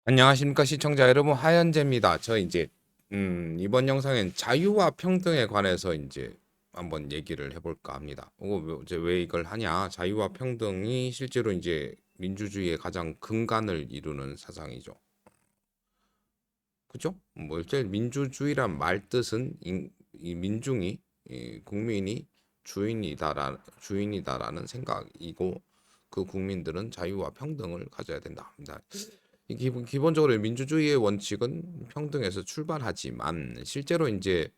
안녕하십니까 시청자 여러분, 하현재입니다. 저 이제 이번 영상엔 자유와 평등에 관해서 이제 한번 얘기를 해볼까 합니다. 이제 왜 이걸 하냐? 자유와 평등이 실제로 이제 민주주의의 가장 근간을 이루는 사상이죠. 그죠? 뭐 일제 민주주의란 말 뜻은 이 민중이, 이 국민이 주인이다라는 생각이고, 그 국민들은 자유와 평등을 가져야 된다 합니다. 기본적으로 민주주의의 원칙은 평등에서 출발하지만, 실제로 이제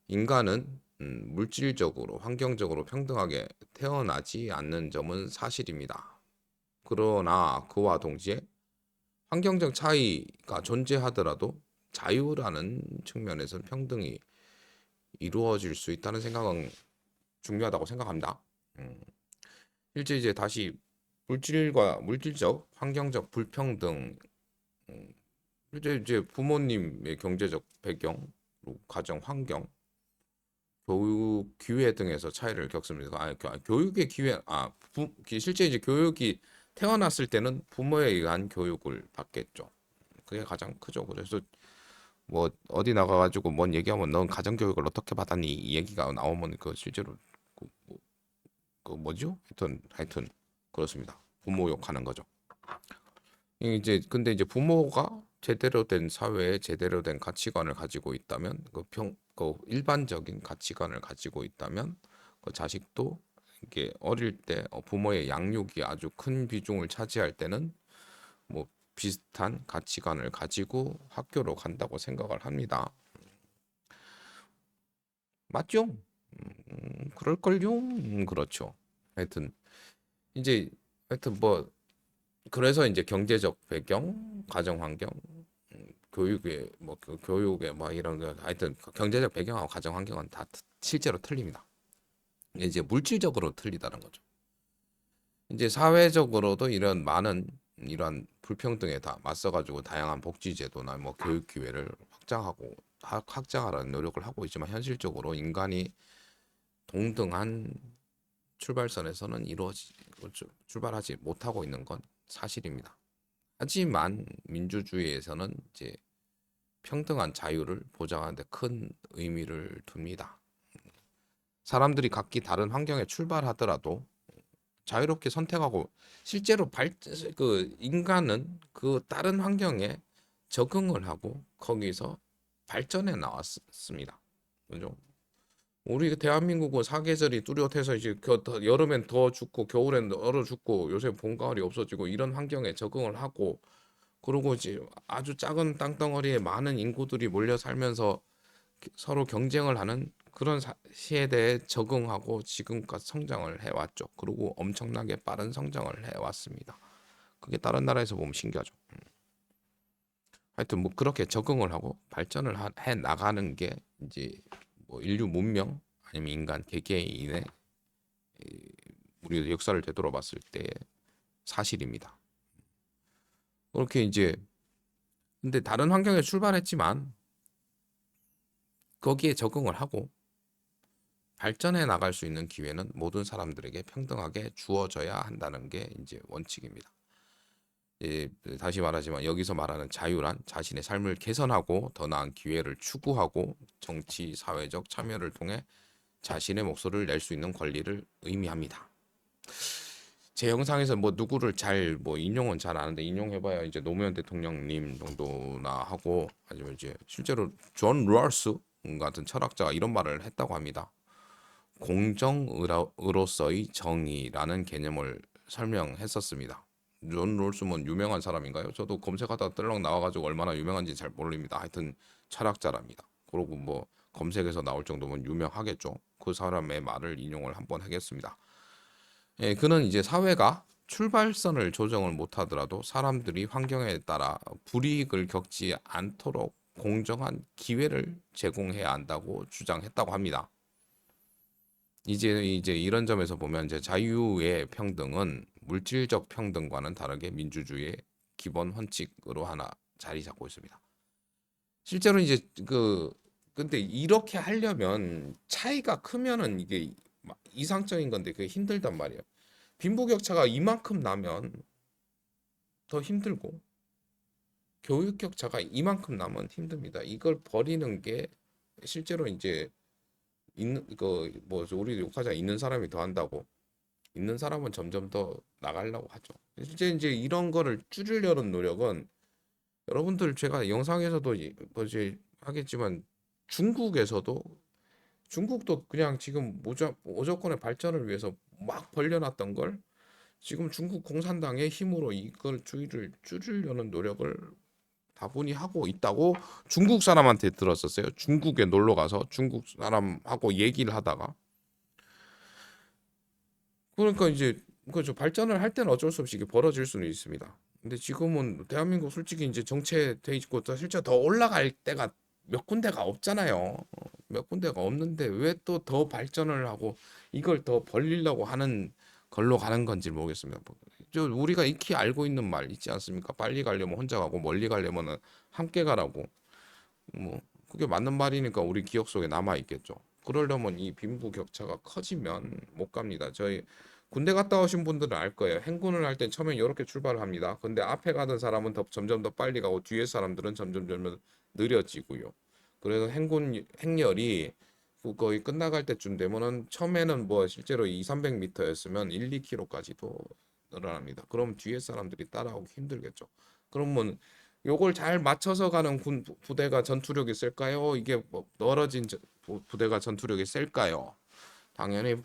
인간은 물질적으로 환경적으로 평등하게 태어나지 않는 점은 사실입니다. 그러나 그와 동시에 환경적 차이가 존재하더라도 자유라는 측면에서는 평등이 이루어질 수 있다는 생각은 중요하다고 생각합니다. 음, 실제 이제 다시 물질적 환경적 불평등, 음, 이제 부모님의 경제적 배경, 그리고 가정 환경, 교육 기회 등에서 차이를 겪습니다. 교육의 기회, 실제 이제 교육이 태어났을 때는 부모에 의한 교육을 받겠죠. 그게 가장 크죠. 그래서 뭐 어디 나가가지고 뭔 얘기하면 넌 가정교육을 어떻게 받았니 이 얘기가 나오면 그 실제로 그 뭐죠? 하여튼 그렇습니다. 부모 욕하는 거죠. 이제 근데 이제 부모가 제대로 된 사회에 제대로 된 가치관을 가지고 있다면, 그 일반적인 가치관을 가지고 있다면, 그 자식도 이게 어릴 때 부모의 양육이 아주 큰 비중을 차지할 때는 뭐 비슷한 가치관을 가지고 학교로 간다고 생각을 합니다. 맞죠? 그럴걸요? 그렇죠. 하여튼 이제 하여튼 뭐 그래서 이제 경제적 배경, 가정 환경, 교육의 교육의 뭐 이런 거, 하여튼 그 경제적 배경하고 가정 환경은 다 실제로 틀립니다. 이제 물질적으로 틀리다는 거죠. 이제 사회적으로도 이런 불평등에 다 맞서가지고 다양한 복지 제도나 뭐 교육 기회를 확장하라는 노력을 하고 있지만, 현실적으로 인간이 동등한 출발선에서는 출발하지 못하고 있는 건 사실입니다. 하지만 민주주의에서는 이제 평등한 자유를 보장하는 데 큰 의미를 둡니다. 사람들이 각기 다른 환경에 출발하더라도 자유롭게 선택하고, 실제로 그 인간은 그 다른 환경에 적응을 하고 거기서 발전해 나왔습니다. 그죠? 우리 대한민국은 사계절이 뚜렷해서 이제 여름엔 더 춥고 겨울엔 얼어 죽고 요새 봄 가을이 없어지고 이런 환경에 적응을 하고, 그리고 이제 아주 작은 땅덩어리에 많은 인구들이 몰려 살면서 서로 경쟁을 하는 그런 시대에 적응하고 지금까지 성장을 해왔죠. 그리고 엄청나게 빠른 성장을 해왔습니다. 그게 다른 나라에서 보면 신기하죠. 하여튼 뭐 그렇게 적응을 하고 발전을 해 나가는 게 이제 뭐 인류 문명 아니면 인간 개개인의 우리 역사를 되돌아봤을 때 사실입니다. 그렇게 이제 근데 다른 환경에 출발했지만 거기에 적응을 하고 발전해 나갈 수 있는 기회는 모든 사람들에게 평등하게 주어져야 한다는 게 이제 원칙입니다. 다시 말하지만 여기서 말하는 자유란 자신의 삶을 개선하고 더 나은 기회를 추구하고 정치, 사회적 참여를 통해 자신의 목소리를 낼 수 있는 권리를 의미합니다. 제 영상에서 뭐 누구를 뭐 인용은 잘 아는데, 인용해봐야 이제 노무현 대통령님 정도나 하고, 아니면 이제 실제로 존 롤스 같은 철학자가 이런 말을 했다고 합니다. 공정으로서의 정의라는 개념을 설명했었습니다. 존 롤스면 유명한 사람인가요? 저도 검색하다 떨렁 나와가지고 얼마나 유명한지 잘 모릅니다. 하여튼 철학자랍니다. 그리고 뭐 검색에서 나올 정도면 유명하겠죠. 그 사람의 말을 인용을 한번 하겠습니다. 예, 그는 이제 사회가 출발선을 조정을 못하더라도 사람들이 환경에 따라 불이익을 겪지 않도록 공정한 기회를 제공해야 한다고 주장했다고 합니다. 이제 이런 점에서 보면 이제 자유의 평등은 물질적 평등과는 다르게 민주주의의 기본 원칙으로 하나 자리 잡고 있습니다. 실제로 이제 근데 이렇게 하려면 차이가 크면은 이게 이상적인 건데 그게 힘들단 말이에요. 빈부격차가 이만큼 나면 더 힘들고, 교육 격차가 이만큼 나면 힘듭니다. 이걸 버리는 게 실제로 이제 있는 이거 뭐 우리 욕하자 있는 사람이 더 한다고 있는 사람은 점점 더 나가려고 하죠. 실제 이제 이런 거를 줄이려는 노력은 여러분들 제가 영상에서도 뭐지 하겠지만 중국에서도 중국도 그냥 지금 무조건의 발전을 위해서 막 벌려놨던 걸 지금 중국 공산당의 힘으로 이걸 주의를 줄이려는 노력을 다분히 하고 있다고 중국 사람한테 들었었어요. 중국에 놀러 가서 중국 사람하고 얘기를 하다가 그러니까 이제 그죠 발전을 할 때는 어쩔 수 없이 이게 벌어질 수는 있습니다. 근데 지금은 대한민국 솔직히 이제 정체돼 있고 또 실제 더 올라갈 때가 몇 군데가 없잖아요. 몇 군데가 없는데 왜 또 더 발전을 하고 이걸 더 벌리려고 하는 걸로 가는 건지 모르겠습니다. 저 우리가 익히 알고 있는 말 있지 않습니까? 빨리 가려면 혼자 가고 멀리 가려면은 함께 가라고. 뭐 그게 맞는 말이니까 우리 기억 속에 남아 있겠죠. 그러려면 이 빈부 격차가 커지면 못 갑니다. 저희 군대 갔다 오신 분들은 알 거예요. 행군을 할 땐 처음엔 이렇게 출발을 합니다. 근데 앞에 가던 사람은 점점 더 빨리 가고 뒤에 사람들은 점점 느려지고요. 그래서 행렬이 거의 끝나갈 때쯤 되면은 처음에는 뭐 실제로 2, 300m였으면 1, 2km까지도 늘어납니다. 그럼 뒤에 사람들이 따라오기 힘들겠죠. 그러면 요걸 잘 맞춰서 가는 부대가 전투력이 셀까요? 이게 뭐 떨어진 부대가 전투력이 셀까요? 당연히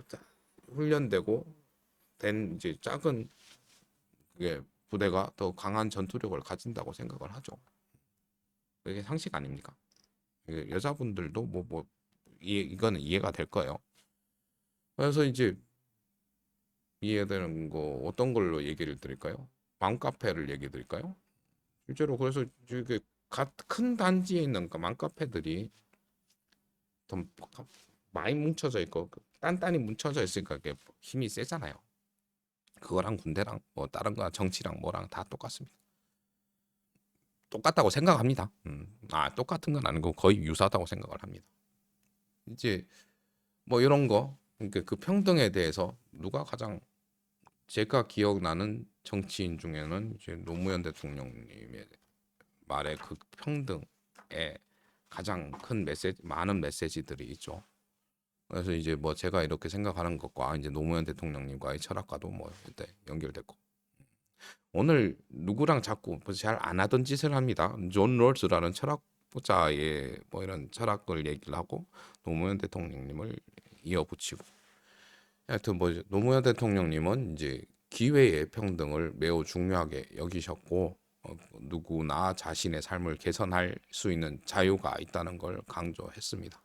훈련되고 된 이제 작은 그게 부대가 더 강한 전투력을 가진다고 생각을 하죠. 이게 상식 아닙니까? 이게 여자분들도 이거는 이해가 될 거예요. 그래서 이제 이해되는 거 어떤 걸로 얘기를 드릴까요? 맘카페를 얘기 드릴까요? 실제로 그래서 이게 큰 단지에 있는 맘카페들이 더 많이 뭉쳐져 있고 단단히 뭉쳐져 있으니까 그게 힘이 세잖아요. 그거랑 군대랑 뭐 다른 거 정치랑 뭐랑 다 똑같습니다. 똑같다고 생각합니다. 똑같은 건 아니고 거의 유사하다고 생각을 합니다. 이제 뭐 이런 거 그러니까 그 평등에 대해서 누가 가장 제가 기억나는 정치인 중에는 이제 노무현 대통령님의 말의 그 평등에 가장 큰 많은 메시지들이 있죠. 그래서 이제 뭐 제가 이렇게 생각하는 것과 이제 노무현 대통령님과의 철학과도 뭐 이때 연결됐고 오늘 누구랑 자꾸 잘 안 하던 짓을 합니다. 존 롤스라는 철학자의 뭐 이런 철학을 얘기를 하고 노무현 대통령님을 이어붙이고 하여튼 뭐 노무현 대통령님은 이제 기회의 평등을 매우 중요하게 여기셨고 누구나 자신의 삶을 개선할 수 있는 자유가 있다는 걸 강조했습니다.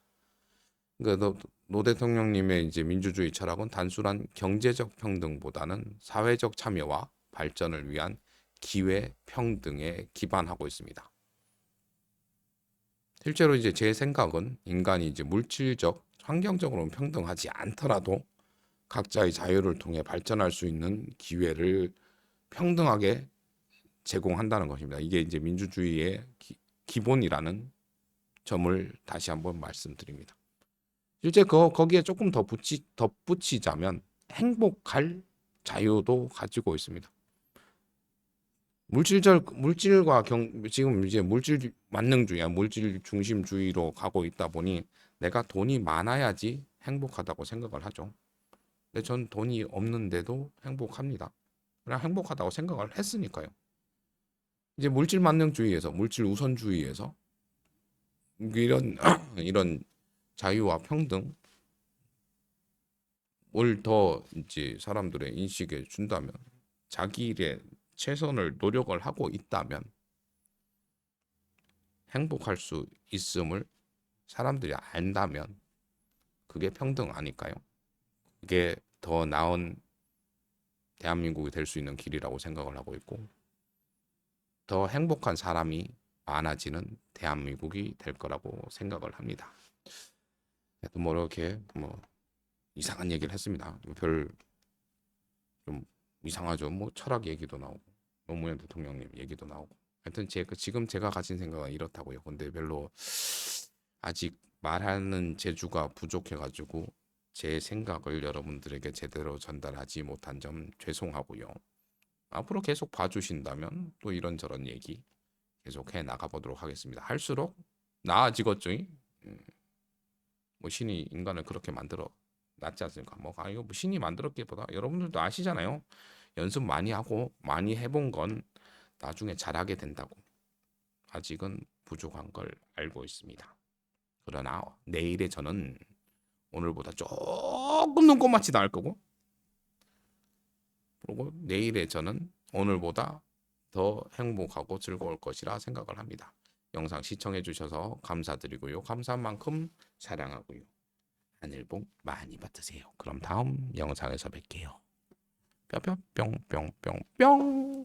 그러니까 노 대통령님의 이제 민주주의 철학은 단순한 경제적 평등보다는 사회적 참여와 발전을 위한 기회 평등에 기반하고 있습니다. 실제로 이제 제 생각은 인간이 이제 물질적, 환경적으로는 평등하지 않더라도 각자의 자유를 통해 발전할 수 있는 기회를 평등하게 제공한다는 것입니다. 이게 이제 민주주의의 기본이라는 점을 다시 한번 말씀드립니다. 실제 거기에 조금 덧붙이자면 행복할 자유도 가지고 있습니다. 지금 이제 물질 만능주의야 물질 중심주의로 가고 있다 보니 내가 돈이 많아야지 행복하다고 생각을 하죠. 근데 전 돈이 없는데도 행복합니다. 그냥 행복하다고 생각을 했으니까요. 이제 물질 만능주의에서 물질 우선주의에서 이런 이런 자유와 평등을 더 이제 사람들의 인식에 준다면 자기 일에 최선을 노력을 하고 있다면 행복할 수 있음을 사람들이 안다면 그게 평등 아닐까요? 그게 더 나은 대한민국이 될 수 있는 길이라고 생각을 하고 있고 더 행복한 사람이 많아지는 대한민국이 될 거라고 생각을 합니다. 뭐 이렇게 뭐 이상한 얘기를 했습니다. 별 좀 이상하죠. 뭐 철학 얘기도 나오고 노무현 대통령님 얘기도 나오고. 하여튼 지금 제가 가진 생각은 이렇다고요. 근데 별로 아직 말하는 재주가 부족해가지고 제 생각을 여러분들에게 제대로 전달하지 못한 점 죄송하고요. 앞으로 계속 봐주신다면 또 이런저런 얘기 계속 해 나가 보도록 하겠습니다. 할수록 나아지겠죠. 뭐 신이 인간을 그렇게 만들어 놨지 않습니까? 뭐 이거 뭐 신이 만들었기보다 여러분들도 아시잖아요. 연습 많이 하고 많이 해본 건 나중에 잘하게 된다고. 아직은 부족한 걸 알고 있습니다. 그러나 내일의 저는 오늘보다 조금 눈꼽만치 나을 거고, 그리고 내일의 저는 오늘보다 더 행복하고 즐거울 것이라 생각을 합니다. 영상 시청해 주셔서 감사드리고요. 감사한 만큼 사랑하고요. 하늘 복 많이 받으세요. 그럼 다음 영상에서 뵐게요. 뿅뿅뿅뿅뿅뿅.